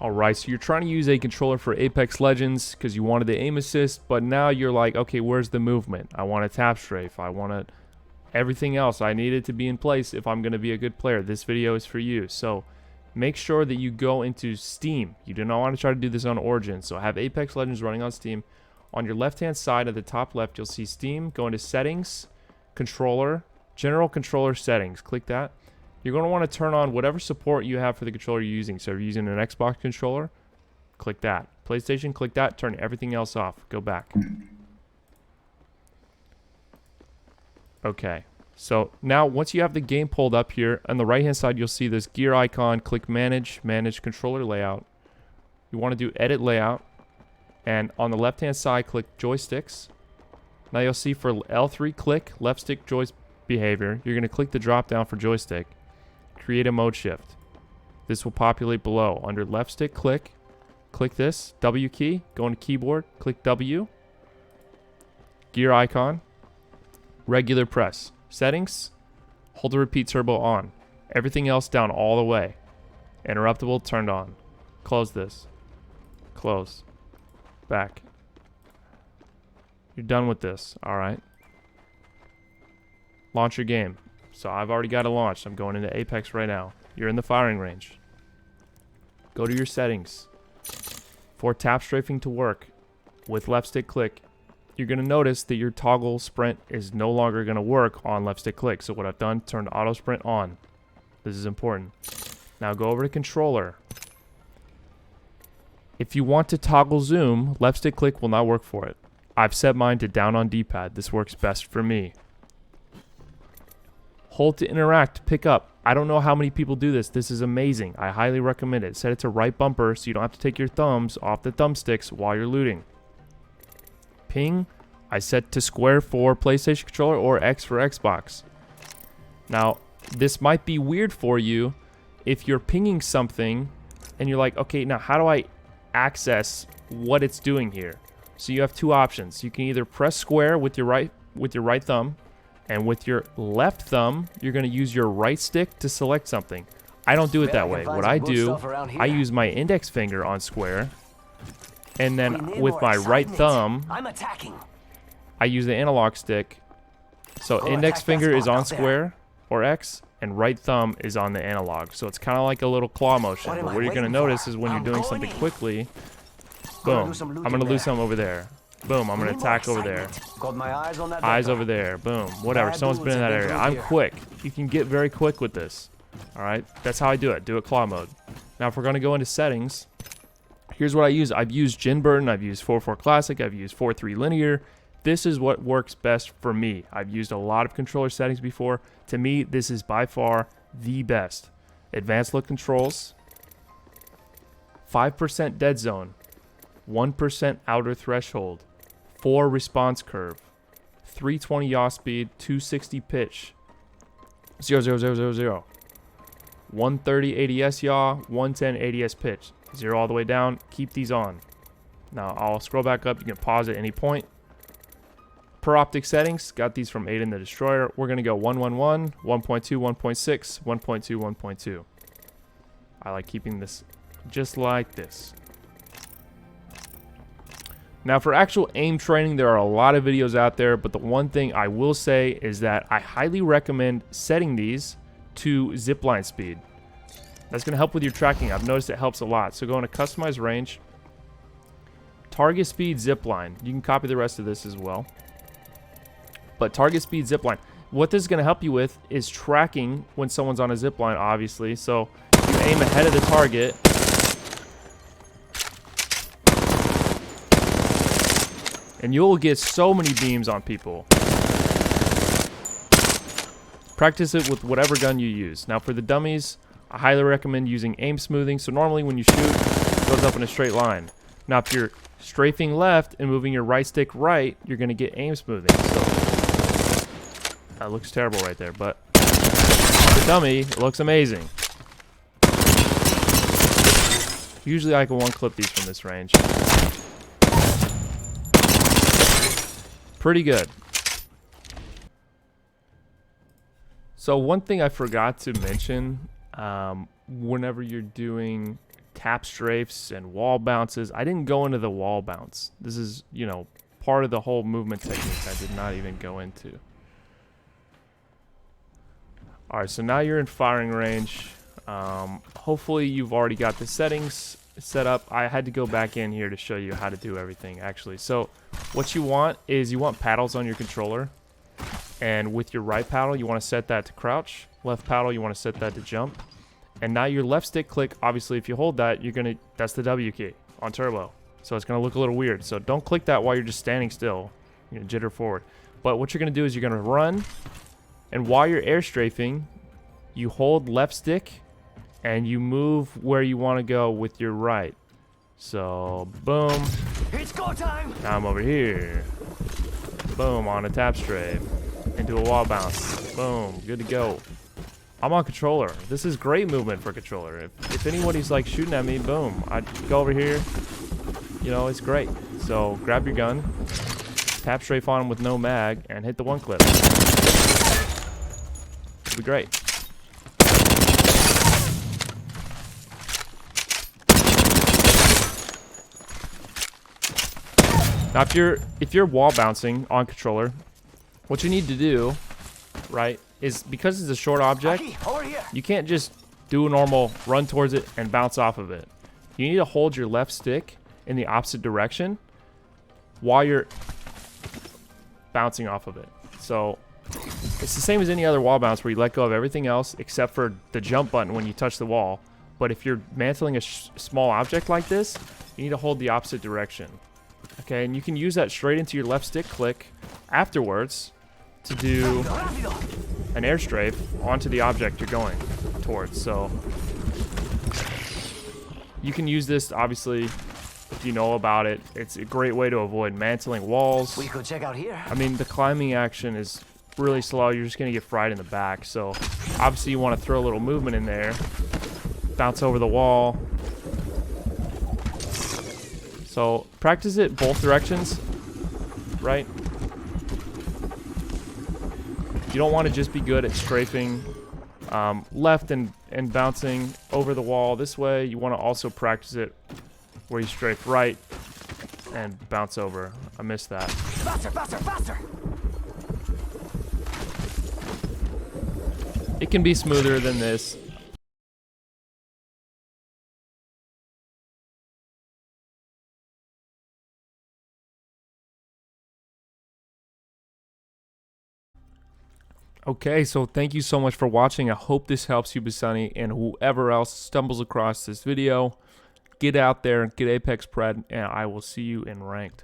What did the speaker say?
Alright, so you're trying to use a controller for Apex Legends because you wanted the aim assist, but now you're like, okay, where's the movement? I want a tap strafe. I want everything else. I need it to be in place if I'm going to be a good player. This video is for you. So make sure that you go into Steam. You do not want to try to do this on Origin. So have Apex Legends running on Steam. On your left-hand side at the top left, you'll see Steam. Go into Settings, Controller, General Controller Settings. Click that. You're going to want to turn on whatever support you have for the controller you're using. So if you're using an Xbox controller, click that. PlayStation, click that. Turn everything else off. Go back. Okay. So now once you have the game pulled up here, on the right-hand side, you'll see this gear icon. Click Manage, Manage Controller Layout. You want to do Edit Layout. And on the left-hand side, click Joysticks. Now you'll see for L3, click Left Stick Joystick Behavior. You're going to click the drop-down for Joystick. Create a mode shift. This will populate below. Under left stick, click this W key, go into keyboard, click W, gear icon, regular press, settings, hold the repeat turbo on, everything else down all the way, interruptible turned on, close this, close, back. You're done with this. Alright, launch your game. So I've already got it launched. I'm going into Apex right now. You're in the firing range. Go to your settings. For tap strafing to work with left stick click, you're going to notice that your toggle sprint is no longer going to work on left stick click. So what I've done, turned auto sprint on. This is important. Now go over to controller. If you want to toggle zoom, left stick click will not work for it. I've set mine to down on D-pad. This works best for me. Hold to interact, pick up. I don't know how many people do this. This is amazing. I highly recommend it. Set it to right bumper so you don't have to take your thumbs off the thumbsticks while you're looting. Ping, I set to square for PlayStation controller or X for Xbox. Now, this might be weird for you if you're pinging something and you're like, okay, now how do I access what it's doing here? So you have two options. You can either press square with your right thumb, and with your left thumb, you're going to use your right stick to select something. I don't do it that way. What I do, I use my index finger on square, and then with my right thumb, I use the analog stick. So index finger is on square or X, and right thumb is on the analog. So it's kind of like a little claw motion. But what you're going to notice is when you're doing something quickly, boom, I'm going to lose some over there. Boom, I'm going to attack over there. Got my eyes on that Eyes over there. Boom. Whatever. Someone's been in that area. I'm quick. You can get very quick with this. Alright? That's how I do it. Do it claw mode. Now, if we're going to go into settings, here's what I use. I've used Gin Burden. I've used 4.4 Classic. I've used 4.3 Linear. This is what works best for me. I've used a lot of controller settings before. To me, this is by far the best. Advanced look controls. 5% dead zone. 1% outer threshold. 4 response curve, 320 yaw speed, 260 pitch, 0, 0, 0, 0, 0, 130 ADS yaw, 110 ADS pitch, 0 all the way down. Keep these on. Now I'll scroll back up. You can pause at any point. Per optic settings, got these from Aiden the Destroyer. We're going to go 111, 1.2, 1.6, 1.2, 1.2. I like keeping this just like this. Now for actual aim training, there are a lot of videos out there, but the one thing I will say is that I highly recommend setting these to zipline speed. That's going to help with your tracking. I've noticed it helps a lot. So go into customize range, target speed zipline. You can copy the rest of this as well. But target speed zipline. What this is going to help you with is tracking when someone's on a zipline, obviously. So you aim ahead of the target. And you'll get so many beams on people. Practice it with whatever gun you use. Now for the dummies, I highly recommend using aim smoothing. So normally when you shoot, it goes up in a straight line. Now if you're strafing left and moving your right stick right, you're going to get aim smoothing. So that looks terrible right there, but for the dummy, it looks amazing. Usually I can one clip these from this range. Pretty good. So one thing I forgot to mention, whenever you're doing tap strafes and wall bounces. I didn't go into the wall bounce. This is, you know, part of the whole movement technique I did not even go into. Alright, so now you're in firing range. Hopefully you've already got the settings set up. I had to go back in here to show you how to do everything, actually. So what you want is you want paddles on your controller. And with your right paddle, you want to set that to crouch. Left paddle, you want to set that to jump. And now your left stick click, obviously if you hold that, that's the W key on turbo. So it's going to look a little weird. So don't click that while you're just standing still. You're going to jitter forward. But what you're going to do is you're going to run. And while you're air strafing, you hold left stick and you move where you want to go with your right. So, boom. It's go time. Now I'm over here. Boom, on a tap strafe. Into a wall bounce. Boom, good to go. I'm on controller. This is great movement for controller. If anybody's like shooting at me, boom. I go over here. You know, it's great. So, grab your gun. Tap strafe on him with no mag and hit the one clip. It'll be great. Now if you're wall bouncing on controller, what you need to do, right, is because it's a short object, you can't just do a normal run towards it and bounce off of it. You need to hold your left stick in the opposite direction while you're bouncing off of it. So it's the same as any other wall bounce where you let go of everything else except for the jump button when you touch the wall. But if you're mantling a small object like this, you need to hold the opposite direction. Okay, and you can use that straight into your left stick click afterwards to do an air strafe onto the object you're going towards. So you can use this, obviously, if you know about it. It's a great way to avoid mantling walls. We could check out here. I mean, the climbing action is really slow. You're just going to get fried in the back. So obviously you want to throw a little movement in there. Bounce over the wall. So practice it both directions, right? You don't want to just be good at strafing left and bouncing over the wall this way. You want to also practice it where you strafe right and bounce over. I missed that. Faster, faster, faster. It can be smoother than this. Okay, so thank you so much for watching. I hope this helps you, Basani, and whoever else stumbles across this video. Get out there, get Apex Pred, and I will see you in ranked.